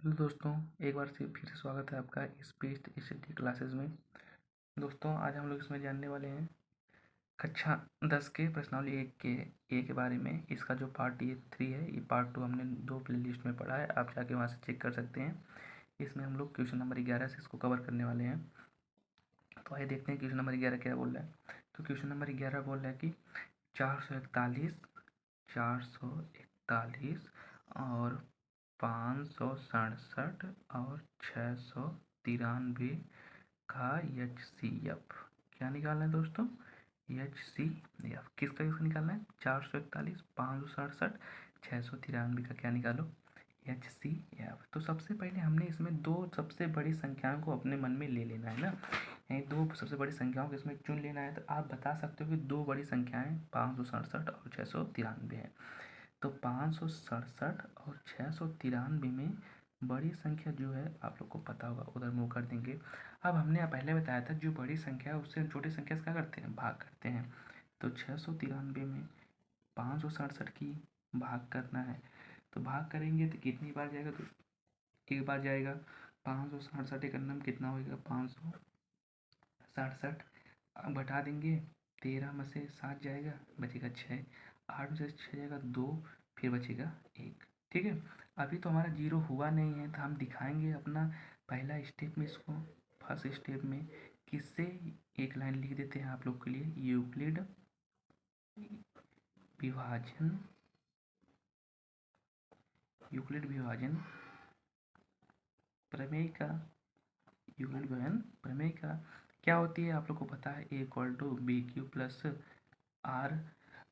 दोस्तों, एक बार से फिर से स्वागत है आपका स्पीच स्टडी क्लासेस में। दोस्तों, आज हम लोग इसमें जानने वाले हैं कक्षा 10 के प्रश्नावली एक के बारे में। इसका जो पार्ट ये 3 है, ये पार्ट 2 हमने 2 प्ले लिस्ट में पढ़ा है, आप जाके वहाँ से चेक कर सकते हैं। इसमें हम लोग क्वेश्चन नंबर 11 से इसको कवर करने वाले हैं। तो आइए देखते हैं क्वेश्चन नंबर 11 क्या बोल रहा है। तो क्वेश्चन नंबर 11 बोल रहा है कि 441 और 567 और 693 का HCF क्या निकालना है दोस्तों? HCF किसका निकालना है? 441, 567, 693 का क्या निकालो? HCF। तो सबसे पहले हमने इसमें दो सबसे बड़ी संख्याओं को अपने मन में ले लेना है ना, यानी दो सबसे बड़ी संख्याओं को इसमें चुन लेना है। तो आप बता सकते हो कि दो बड़ी संख्याएं 567 और 693 है। तो 567 और 693 में बड़ी संख्या जो है आप लोग को पता होगा, उधर मूव कर देंगे। अब हमने पहले बताया था जो बड़ी संख्या है उससे छोटी संख्या से क्या करते हैं? भाग करते हैं। तो 693 में 567 की भाग करना है, तो भाग करेंगे तो कितनी बार जाएगा? तो एक बार जाएगा। 567 एक अन्नम कितना होगा? 567 बटा देंगे। 13 में से 7 जाएगा, बचेगा 6। 8 में से 6 जाएगा 2, फिर बचेगा 1। ठीक है। अभी तो हमारा जीरो हुआ नहीं है, तो हम दिखाएंगे अपना पहला स्टेप में इसको। फर्स्ट स्टेप में किससे एक लाइन लिख देते हैं आप लोग के लिए, यूक्लिड विभाजन, यूक्लिड विभाजन प्रमेय का, यूक्लिड विभाजन प्रमेय का क्या होती है आप लोग को पता है, A = BQ प्लस R।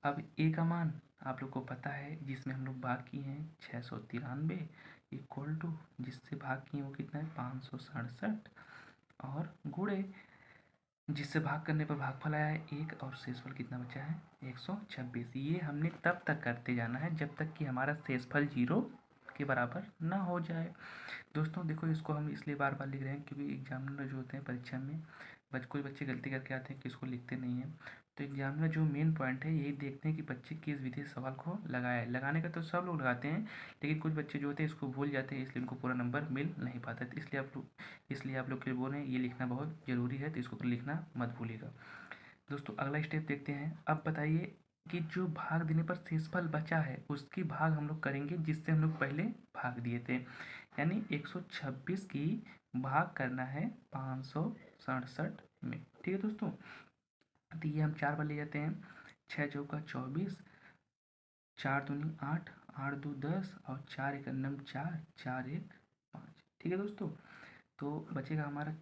अब ए का मान आप लोग को पता है, जिसमें हम लोग भाग किए हैं 693 इक्वल टू जिससे भाग किए वो कितना है 567 और गुणे जिससे भाग करने पर भागफल आया है 1 और शेषफल कितना बचा है 126। ये हमने तब तक करते जाना है जब तक कि हमारा शेषफल 0 के बराबर ना हो जाए। दोस्तों देखो, इसको हम इसलिए बार बार लिख रहे हैं क्योंकि एग्जामिनर जो होते हैं परीक्षा में कोई बच्चे गलती करके आते हैं कि इसको लिखते नहीं हैं। तो एग्जामिनर जो मेन पॉइंट है यही देखते हैं कि बच्चे किस विधि से सवाल को लगाया है। लगाने का तो सब लोग लगाते हैं, लेकिन कुछ बच्चे जो होते हैं इसको भूल जाते हैं, इसलिए उनको पूरा नंबर मिल नहीं पाता। तो इसलिए आप लोग के बोल रहे हैं ये लिखना बहुत ज़रूरी है, तो इसको तो लिखना मत भूलिएगा। दोस्तों अगला स्टेप देखते हैं। अब बताइए कि जो भाग देने पर शेषफल बचा है उसकी भाग हम लोग करेंगे जिससे हम लोग पहले भाग दिए थे, यानी 126 की भाग करना है 567 में। ठीक है दोस्तों, तो ये हम 4 बार ले जाते हैं। 6 चौका 24, 4 दूनी 8, 8 दो 10 और 4 एक अन्नम 4, 4 एक 5। ठीक है दोस्तों, तो बचेगा हमारा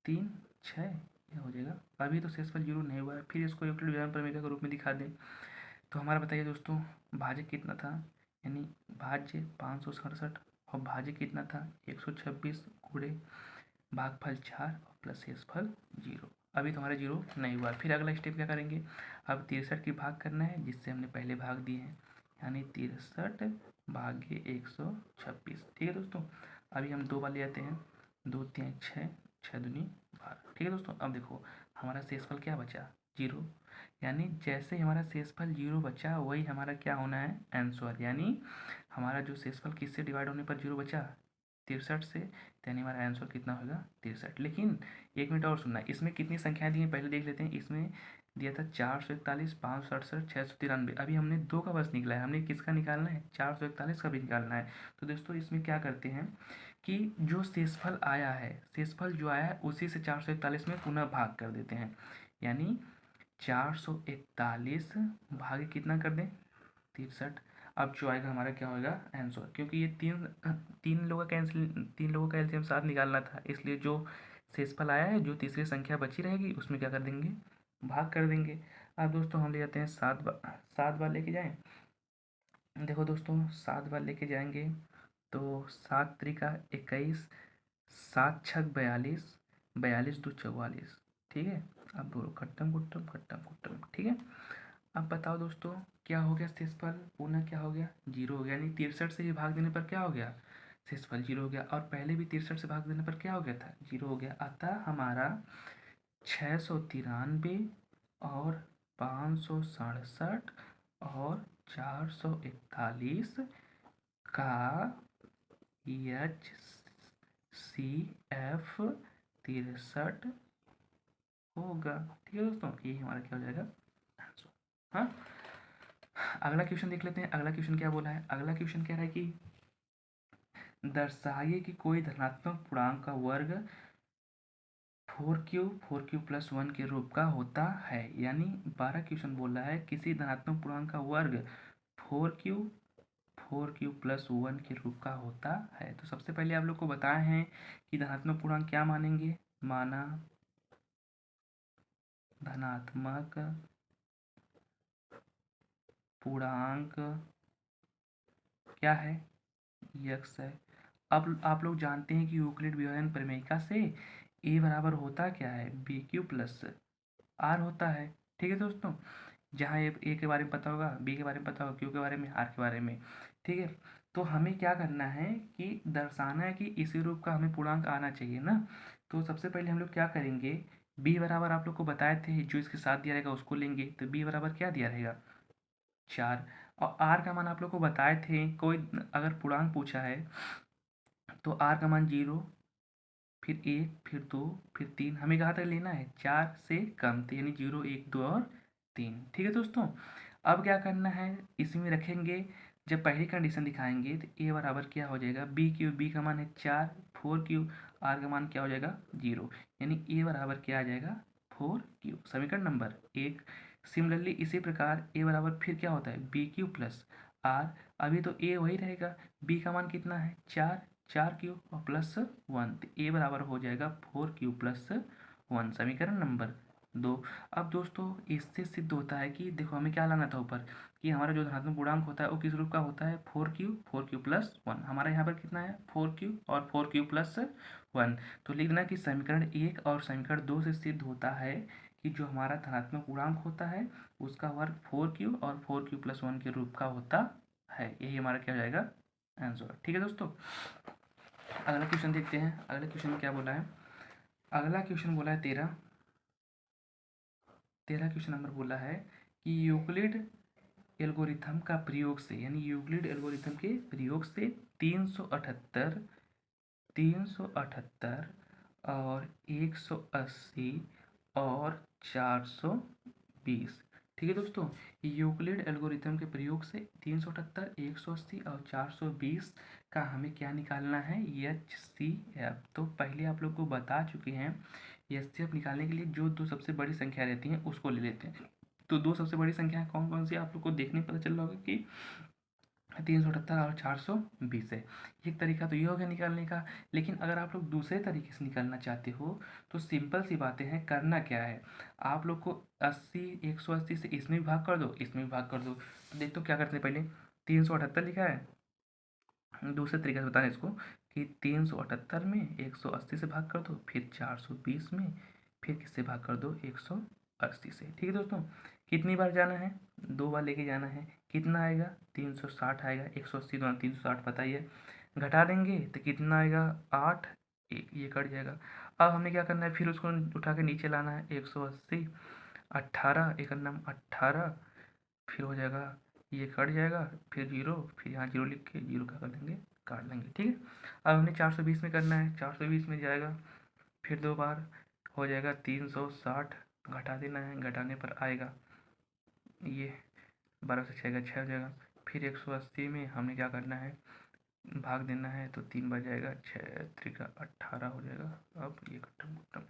3 6, यह हो जाएगा। अभी तो शेषफल 0 नहीं हुआ है, फिर इसको यूक्लिड विभाजन प्रमेय के रूप में दिखा दें। तो हमारा बताइए दोस्तों, भाज्य कितना था, यानी भाज्य 567 और भाज्य कितना था 126 गुणे भागफल 4 और प्लस शेषफल 0। अभी तो हमारा 0 नहीं हुआ। फिर अगला स्टेप क्या करेंगे, अब 63 की भाग करना है जिससे हमने पहले भाग दिए हैं, यानी 63 भाग्य 126। ठीक है दोस्तों, अभी हम 2 बार ले जाते हैं। 2 3 6, 6 दूनी 12। ठीक है दोस्तों, अब देखो हमारा शेषफल क्या बचा 0, यानी जैसे हमारा शेषफल 0 बचा वही हमारा क्या होना है आंसर, यानी हमारा जो शेषफल किससे डिवाइड होने पर 0 बचा 63 से, यानी हमारा आंसर कितना होगा 63। लेकिन एक मिनट और सुनना, इसमें कितनी संख्याएं दी हैं पहले देख लेते हैं। इसमें दिया था 441, 567, 693। अभी हमने 2 का बस निकला है, हमने किसका निकालना है 441 का भी निकालना है। तो दोस्तों इसमें क्या करते हैं कि जो शेषफल आया है, शेषफल जो आया है उसी से 441 में पुनः भाग कर देते हैं, यानी 441 भागे कितना कर दें 63। अब जो आएगा हमारा क्या होगा आंसर, क्योंकि ये तीन लोगों का एलसीएम साथ निकालना था, इसलिए जो शेषफल आया है जो तीसरी संख्या बची रहेगी उसमें क्या कर देंगे भाग कर देंगे। अब दोस्तों हम ले जाते हैं 7 बार लेके जाएं। देखो दोस्तों 7 बार लेके जाएंगे तो 7 त्रिका 21, 7 छक 42, 42 दो 44। ठीक है, अब बोलो खट्टम खुट्टम खट्टम खुट्टम। ठीक है, अब बताओ दोस्तों क्या हो गया शेषफल पुनः क्या हो गया 0 हो गया, यानी 63 से ही भाग देने पर क्या हो गया शेषफल 0 हो गया, और पहले भी 63 से भाग देने पर क्या हो गया था 0 हो गया। अतः हमारा 693 और 567 और 441 का HCF 63 होगा। ठीक है दोस्तों, ये हमारा क्या हो जाएगा आंसर। हाँ, अगला क्वेश्चन देख लेते हैं। अगला क्वेश्चन क्या बोला है? अगला क्वेश्चन कह रहा है कि दर्शाइए कि कोई धनात्मक पूर्णांक का वर्ग 4Q प्लस 1 के रूप का होता है। यानी 12 क्वेश्चन बोल रहा है किसी धनात्मक पूर्णांक का वर्ग 4Q प्लस 1 के रूप का होता है। तो सबसे पहले आप लोग को बताए हैं कि धनात्मक पूर्णांक क्या मानेंगे। माना धनात्मक पूर्णांक क्या है? यक्स है। अब आप लोग जानते हैं कि यूक्लिड विभाजन प्रमेयिका से ए बराबर होता क्या है? BQ प्लस आर होता है। ठीक है दोस्तों, जहाँ ए के बारे में पता होगा, बी के बारे में पता होगा, क्यू के बारे में, आर के बारे में। ठीक है, तो हमें क्या करना है कि दर्शाना है कि इसी रूप का हमें पूर्णांक आना चाहिए ना। तो सबसे पहले हम लोग क्या करेंगे, बी बराबर आप लोग को बताए थे जो इसके साथ दिया रहेगा उसको लेंगे। तो बी बराबर क्या दिया रहेगा? 4। और आर का मान आप लोग को बताए थे, कोई अगर पूर्णांक पूछा है तो आर का मान 0, फिर 1, फिर 2, फिर 3। हमें कहाँ तक लेना है? 4 से कम। तो यानी 0, 1, 2 और 3। ठीक है दोस्तों, अब क्या करना है, इसमें रखेंगे। जब पहली कंडीशन दिखाएंगे तो ए बराबर क्या हो जाएगा? बी का मान है 4, 4Q, आर का मान क्या हो जाएगा? 0। यानी ए बराबर क्या आ जाएगा? 4Q। समीकरण नंबर 1। सिमिलरली इसी प्रकार ए बराबर फिर क्या होता है? BQ plus R. अभी तो ए वही रहेगा, बी का मान कितना है? 4Q और प्लस 1। तो ए बराबर हो जाएगा 4Q प्लस 1। समीकरण नंबर 2। अब दोस्तों इससे सिद्ध होता है कि देखो हमें क्या लाना था ऊपर, कि हमारा जो धनात्मक पूर्णांक होता है वो किस रूप का होता है? 4Q plus 1। हमारा यहाँ पर कितना है? 4Q और 4Q प्लस 1। तो लिख देना कि समीकरण 1 और समीकरण 2 से सिद्ध होता है कि जो हमारा धनात्मक पूर्णांक होता है उसका वर्ग 4Q और 4Q प्लस 1 के रूप का होता है। यही हमारा क्या हो जाएगा? आंसर। ठीक है दोस्तों, अगला क्वेश्चन देखते हैं। अगला क्वेश्चन क्या बोला है? अगला क्वेश्चन बोला है 13 क्वेश्चन नंबर बोला है कि यूक्लिड एल्गोरिथम का प्रयोग से, यानी यूक्लिड एल्गोरिथम के प्रयोग से 378 और 180 और 420। ठीक है दोस्तों, यूक्लिड एल्गोरिथम के प्रयोग से 378, 180 और 420 का हमें क्या निकालना है? HCF। तो पहले आप लोग को बता चुके हैं, HCF निकालने के लिए जो दो सबसे बड़ी संख्या रहती हैं उसको ले लेते हैं। तो दो सबसे बड़ी संख्या कौन कौन सी आप लोग को देखने पता चल रहा होगा कि 378 और 420 है। एक तरीका तो ये हो गया निकालने का। लेकिन अगर आप लोग दूसरे तरीके से निकालना चाहते हो तो सिंपल सी बातें हैं। करना क्या है, आप लोग को 80, 180 से इसमें भी भाग कर दो, इसमें भी भाग कर दो। तो देखो क्या करते हैं, पहले 378 लिखा है, दूसरे तरीके से बताना इसको कि 378 में 180 से भाग कर दो, फिर 420 में फिर किससे भाग कर दो? 180 से। ठीक है दोस्तों, कितनी बार जाना है? 2 बार लेके जाना है। कितना आएगा? 360 आएगा। 180 दूना 360 पता ही है। घटा देंगे तो कितना आएगा? 8। ये कट जाएगा। अब हमें क्या करना है, फिर उसको उठा के नीचे लाना है। 180, 18, एक नाम 18, फिर हो जाएगा, ये कट जाएगा, फिर 0, फिर यहाँ 0 लिख के 0 का कर देंगे, काट लेंगे। ठीक है, अब हमें 420 में करना है। 420 में जाएगा, फिर 2 बार हो जाएगा 360, घटा देना है। घटाने पर आएगा ये 12 से 6 का 6 हो जाएगा। फिर 180 में हमने क्या करना है? भाग देना है। तो 3 बार जाएगा, 6 त्रिका 18 हो जाएगा। अब ये खत्म खत्म। तो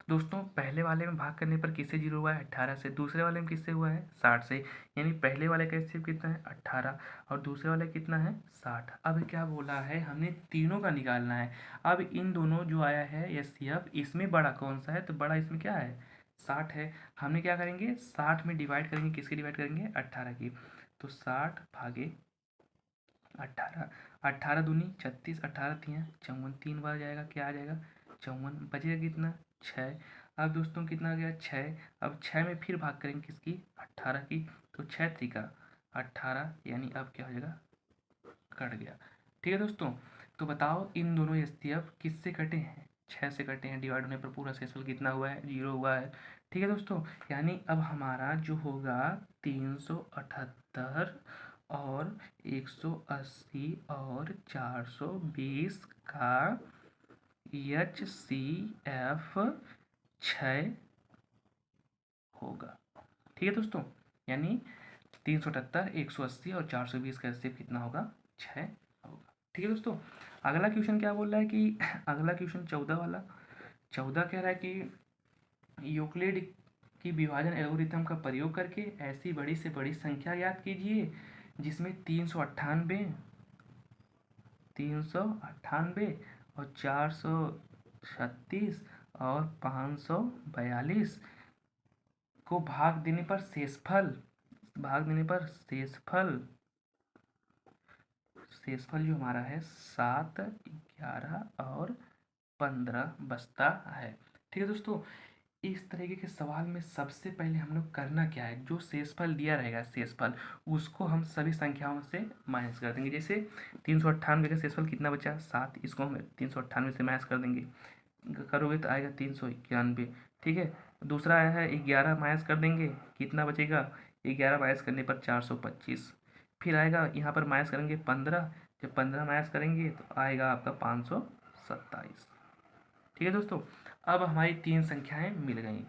दोस्तों पहले वाले में भाग करने पर किससे 0 हुआ है? 18 से। दूसरे वाले में किससे हुआ है? 60 से। यानी पहले वाले का HCF कितना है? 18 और दूसरे वाले कितना है? 60। अब क्या बोला है, हमने तीनों का निकालना है। अब इन दोनों जो आया है HCF, इसमें बड़ा कौन सा है? तो बड़ा इसमें क्या है? 60 है। हमने क्या करेंगे? 60 में डिवाइड करेंगे, किसकी डिवाइड करेंगे? 18 की। तो 60 भागे 18, 18 दूनी 36, 18 तियाँ 54, 3 बार जाएगा, क्या आ जाएगा? 54। बचेगा कितना? 6। अब दोस्तों कितना आ गया? 6। अब 6 में फिर भाग करेंगे किसकी? 18 की। तो 6 त्रिका 18, यानी अब क्या हो जाएगा? कट गया। ठीक है दोस्तों, तो बताओ इन दोनों HCF किससे कटे हैं? 6 से कटे हैं। डिवाइड होने पर पूरा शेषफल कितना हुआ है? 0 हुआ है। ठीक है दोस्तों, यानी अब हमारा जो होगा 378 और 180 और 420 का HCF 6 होगा। ठीक है दोस्तों, यानी 378, 180 और 420 का HCF कितना होगा? 6 होगा। ठीक है दोस्तों, अगला क्वेश्चन क्या बोल रहा है कि अगला क्वेश्चन 14 वाला, 14 कह रहा है कि यूक्लिड की विभाजन एल्गोरिथम का प्रयोग करके ऐसी बड़ी से बड़ी संख्या ज्ञात कीजिए जिसमें 398 और 436 और 542 को भाग देने पर शेषफल जो हमारा है 7, 11 और 15 बचता है। ठीक है दोस्तों, इस तरीके के सवाल में सबसे पहले हम लोग करना क्या है, जो शेषफल दिया रहेगा शेषफल उसको हम सभी संख्याओं से माइनस कर देंगे। जैसे 398 का शेषफल कितना बचा? 7, इसको हम 398 से माइनस कर देंगे, करोगे तो आएगा 391। ठीक है, दूसरा आया है 11, माइनस कर देंगे, कितना बचेगा? 11 माइनस करने पर 425। फिर आएगा यहाँ पर माइनस करेंगे 15, जब 15 माइनस करेंगे तो आएगा आपका 527। ठीक है दोस्तों, अब हमारी 3 संख्याएं मिल गई।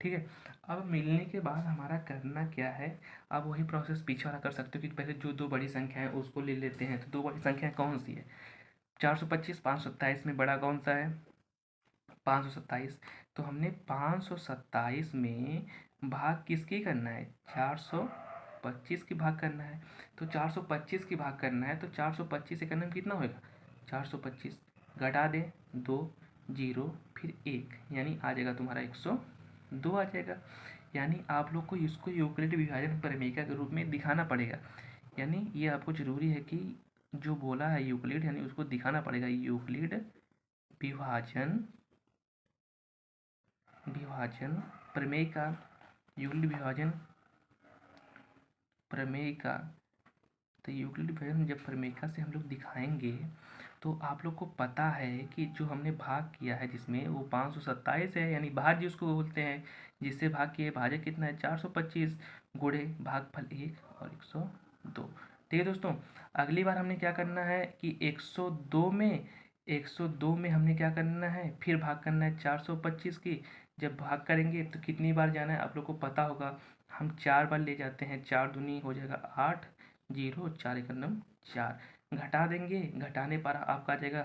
ठीक है, अब मिलने के बाद हमारा करना क्या है, अब वही प्रोसेस पीछे वाला कर सकते हो कि पहले जो 2 बड़ी संख्या है उसको ले लेते हैं। तो 2 बड़ी संख्या कौन सी है? 425, 527 में बड़ा कौन सा है? 527। तो हमने 527 में भाग किसकी करना है? 425 की भाग करना है। तो 425 की भाग करना है, तो 425 से करने में कितना होगा? 425 घटा दे 2, 0 फिर 1, यानी आ जाएगा तुम्हारा 102 आ जाएगा। यानी आप लोग को इसको यूक्लिड विभाजन प्रमेयिका के रूप में दिखाना पड़ेगा। यानी ये आपको जरूरी है कि जो बोला है यूक्लिड, यानी उसको दिखाना पड़ेगा। यूक्लिड विभाजन प्रमेय का, यूक्लिड विभाजन प्रमेय का, तो यूक्लिड विभाजन जब प्रमेयिका से हम लोग दिखाएंगे तो आप लोग को पता है कि जो हमने भाग किया है जिसमें वो 527 है, यानी भाज्य उसको बोलते हैं। जिससे भाग किए, भाजक कितना है? 425 गुणे भागफल 1 और 102। ठीक है दोस्तों, अगली बार हमने क्या करना है कि 102 में हमने क्या करना है, फिर भाग करना है 425 की। जब भाग करेंगे तो कितनी बार जाना है आप लोग को पता होगा, हम 4 बार ले जाते हैं। 4 दूनी हो जाएगा 8, 0 4 एक नम 4, घटा देंगे, घटाने पर आपका आ जाएगा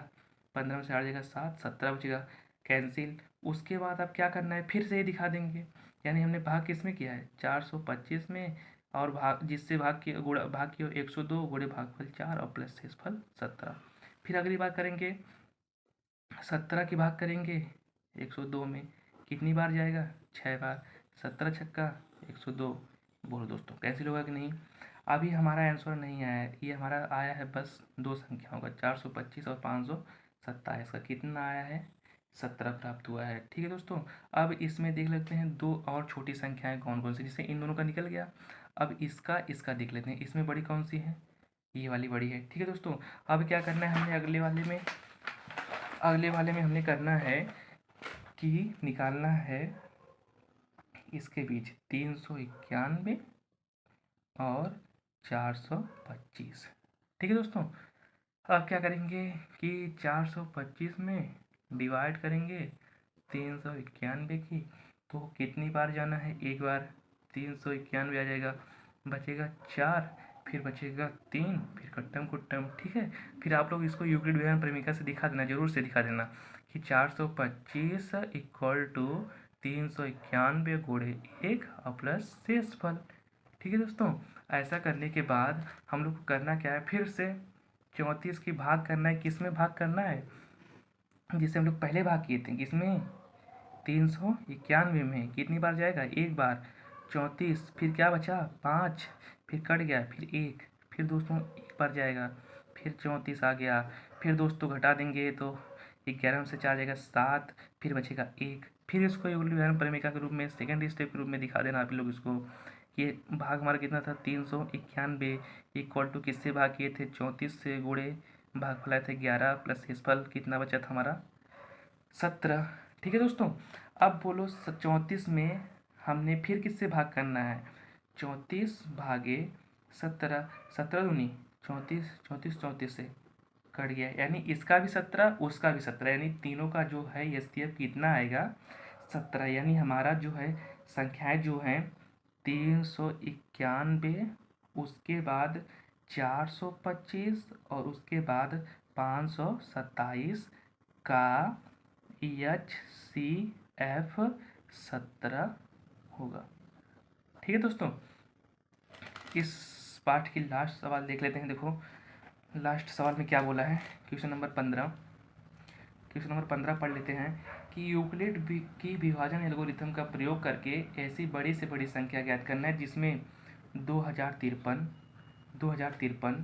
15 में से 8 जाएगा 7, 17 बचेगा, कैंसिल। उसके बाद आप क्या करना है, फिर से ही दिखा देंगे। यानी हमने भाग किस में किया है? 425 में, और भाग जिससे भाग किया गुणा भाग किया 102 गुणे भागफल 4 और प्लस शेषफल 17। फिर अगली बार करेंगे 17 की भाग करेंगे 102 में, कितनी बार जाएगा? 6 बार। 17 छक्का 102। बोलो दोस्तों कैंसिल होगा कि नहीं? अभी हमारा आंसर नहीं आया है, ये हमारा आया है बस 2 संख्याओं का, 425 और 527 का। कितना आया है? 17 प्राप्त हुआ है। ठीक है दोस्तों, अब इसमें देख लेते हैं 2 और छोटी संख्याएं कौन कौन सी, जिससे इन दोनों का निकल गया। अब इसका देख लेते हैं, इसमें बड़ी कौन सी है? ये वाली बड़ी है। ठीक है दोस्तों, अब क्या करना है हमने अगले वाले में हमने करना है कि निकालना है इसके बीच 391 और 425। ठीक है दोस्तों, अब क्या करेंगे कि 425 में डिवाइड करेंगे 391 की, तो कितनी बार जाना है? एक बार। 391 आ जाएगा, बचेगा 4, फिर बचेगा 3, फिर कट्टम कुट्टम। ठीक है, फिर आप लोग इसको यूक्लिड विभाजन प्रमेयिका से दिखा देना, जरूर से दिखा देना कि 425 इक्वल टू 391 गुणे 1 और प्लस शेषफल। ठीक है दोस्तों, ऐसा करने के बाद हम लोग को करना क्या है, फिर से 34 की भाग करना है। किस में भाग करना है? जिससे हम लोग पहले भाग किए थे, किसमें? 391 में। कितनी बार जाएगा? एक बार। 34, फिर क्या बचा? 5, फिर कट गया, फिर 1, फिर दोस्तों एक बार जाएगा, फिर 34 आ गया, फिर दोस्तों घटा देंगे तो 11 में से 4 जाएगा 7, फिर बचेगा 1। फिर इसको यूक्लिड विभाजन प्रमेयिका के रूप में सेकेंड स्टेप के रूप में दिखा देना आप लोग इसको। ये भाग हमारा कितना था? 391 इक्वल टू किससे भाग किए थे? 34 से, गुणे भागफल आए थे 11 प्लस शेषफल कितना बचा था हमारा? 17। ठीक है दोस्तों, अब बोलो 34 में हमने फिर किससे भाग करना है? 34 भागे 17, 17 दूनी 34, 34 34 से कट गया, यानी इसका भी 17, उसका भी 17, यानी तीनों का जो है एचसीएफ कितना आएगा 17। यानी हमारा जो है संख्याएं जो हैं 391, उसके बाद 425 और उसके बाद 527 का HCF 17 होगा। ठीक है दोस्तों, इस पार्ट की लास्ट सवाल देख लेते हैं। देखो लास्ट सवाल में क्या बोला है, क्वेश्चन नंबर 15 पढ़ लेते हैं कि यूक्लिड की विभाजन एल्गोरिथम का प्रयोग करके ऐसी बड़ी से बड़ी संख्या ज्ञात करना है जिसमें 2053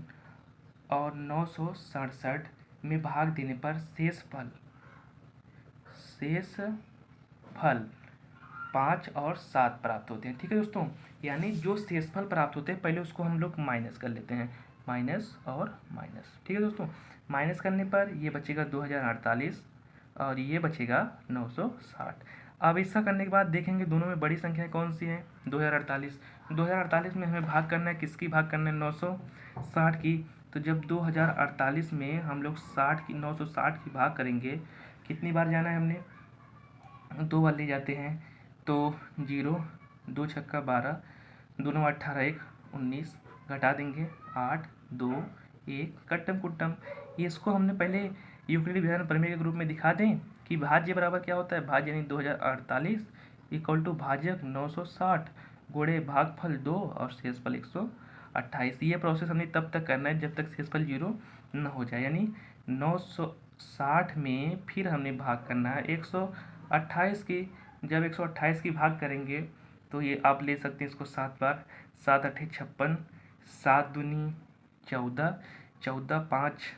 और 967 में भाग देने पर शेष फल 5 और 7 प्राप्त होते हैं। ठीक है दोस्तों, यानी जो शेषफल प्राप्त होते हैं पहले उसको हम लोग माइनस कर लेते हैं, माइनस और माइनस। ठीक है दोस्तों, माइनस करने पर ये बचेगा 2048 और ये बचेगा 960। अब ऐसा करने के बाद देखेंगे दोनों में बड़ी संख्या कौन सी है, 2048 में हमें भाग करना है, किसकी भाग करना है, 960 की। तो जब 2048 में हम लोग 960 की भाग करेंगे, कितनी बार जाना है हमने, 2 बार ले जाते हैं, तो 0, 2 छक्का 12, 2 9 18, 1 19, घटा देंगे 8 2 1, कट्टम कुट्टम। ये इसको हमने पहले यूक्लिड विभाजन प्रमेय के रूप में दिखा दें कि भाज्य बराबर क्या होता है, भाज्य यानी 2048 इक्वल टू भाजक 960 गुणे भागफल 2 और शेषफल 128। ये प्रोसेस हमने तब तक करना है जब तक शेषफल 0 न हो जाए, यानी 960 में फिर हमने भाग करना है 128 की। जब 128 की भाग करेंगे तो ये आप ले सकते हैं इसको 7 बार, 7 8 56, 7 दूनी 14, 14 5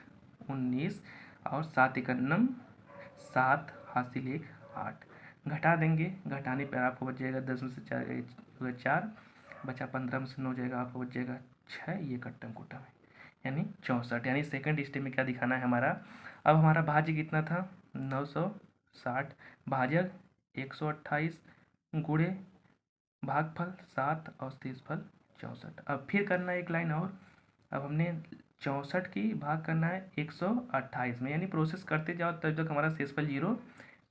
19 और 7 1 9, 7 हासिल 1 8। घटा देंगे, घटाने पर आपको बच जाएगा 10 में से 4 बचा, 15 में से 9 जाएगा, आपको बच जाएगा 6। ये कट्टम कुट्टम है, यानी 64। यानी सेकंड स्टेप में क्या दिखाना है हमारा, अब हमारा भाज्य कितना था 960, भाजक 128 गुणे भागफल 7 और शेषफल 64। अब फिर करना है एक लाइन और, अब हमने 64 की भाग करना है 128 में, यानी प्रोसेस करते जाओ तब तक हमारा शेषफल 0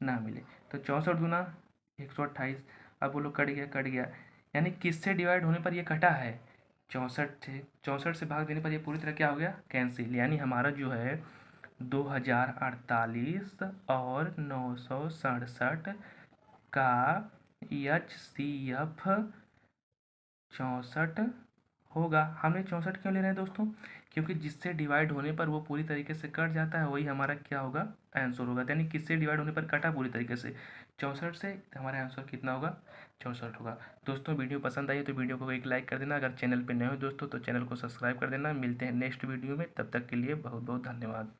ना मिले। तो 64 दूना 128, अब बोलो कट गया, यानी किससे डिवाइड होने पर ये कटा है, 64 से भाग देने पर ये पूरी तरह क्या हो गया, कैंसिल। यानी हमारा जो है 2048 और 967 का HCF 64 होगा। हमने 64 क्यों ले रहे हैं दोस्तों, क्योंकि जिससे डिवाइड होने पर वो पूरी तरीके से कट जाता है, वही हमारा क्या होगा, आंसर होगा। यानी किससे डिवाइड होने पर कटा पूरी तरीके से 64 से, तो हमारा आंसर कितना होगा, 64 होगा। दोस्तों वीडियो पसंद आई तो वीडियो को एक लाइक कर देना, अगर चैनल पर नए हो दोस्तों तो चैनल को सब्सक्राइब कर देना। मिलते हैं नेक्स्ट वीडियो में, तब तक के लिए बहुत बहुत धन्यवाद।